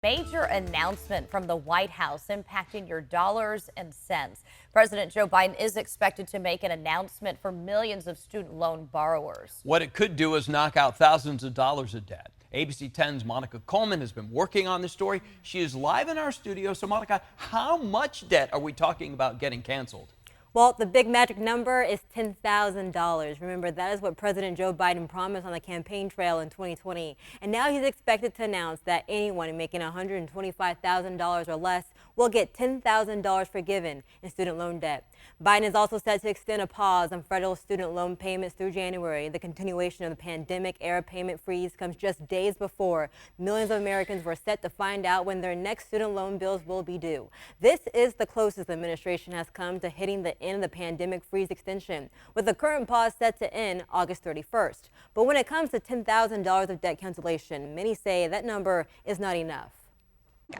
Major announcement from the White House impacting your dollars and cents. President Joe Biden is expected to make an announcement for millions of student loan borrowers. What it could do is knock out thousands of dollars of debt. ABC 10's Monica Coleman has been working on this story. She is live in our studio. So, Monica, how much debt are we talking about getting canceled? Well, the big magic number is $10,000. Remember, that is what President Joe Biden promised on the campaign trail in 2020. And now he's expected to announce that anyone making $125,000 or less will get $10,000 forgiven in student loan debt. Biden is also set to extend a pause on federal student loan payments through January. The continuation of the pandemic-era payment freeze comes just days before millions of Americans were set to find out when their next student loan bills will be due. This is the closest the administration has come to hitting the end of the pandemic freeze extension, with the current pause set to end August 31st. But when it comes to $10,000 of debt cancellation, many say that number is not enough.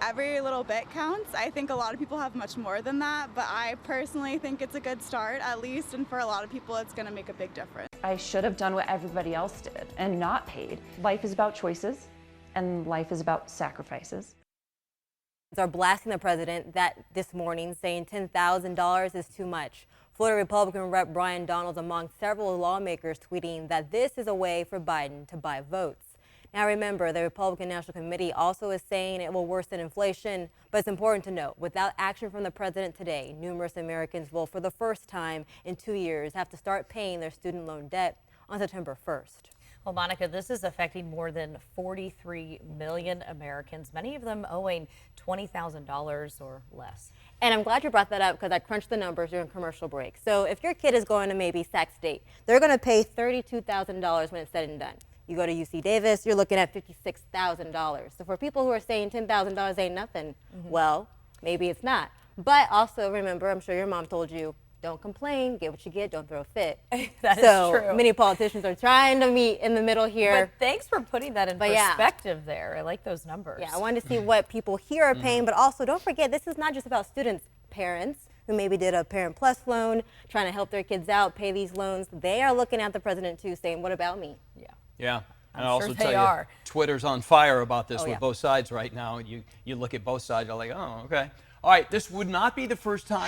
Every little bit counts. I think a lot of people have much more than that, but I personally think it's a good start, at least, and for a lot of people it's going to make a big difference. I should have done what everybody else did and not paid. Life is about choices, and life is about sacrifices. Are blasting the president this morning, saying $10,000 is too much. Florida Republican Rep. Brian Donalds among several lawmakers tweeting that this is a way for Biden to buy votes. Now remember, the Republican National Committee also is saying it will worsen inflation, but it's important to note, without action from the president today, numerous Americans will, for the first time in 2 years, have to start paying their student loan debt on September 1st. Well, Monica, this is affecting more than 43 million Americans, many of them owing $20,000 or less. And I'm glad you brought that up because I crunched the numbers during commercial break. So if your kid is going to maybe Sac State, they're going to pay $32,000 when it's said and done. You go to UC Davis, you're looking at $56,000. So for people who are saying $10,000 ain't nothing, well, maybe it's not. But also remember, I'm sure your mom told you, don't complain, get what you get, don't throw a fit. That so is true. Many politicians are trying to meet in the middle here. But thanks for putting that in perspective there. I like those numbers. Yeah, I wanted to see what people here are paying, but also don't forget, this is not just about students, parents who maybe did a Parent Plus loan, trying to help their kids out, pay these loans. They are looking at the president too, saying, what about me? Yeah. And I'm I'll sure also they tell you, are. Twitter's on fire about this with yeah. both sides right now. You look at both sides, you're like, oh, okay. All right, this would not be the first time.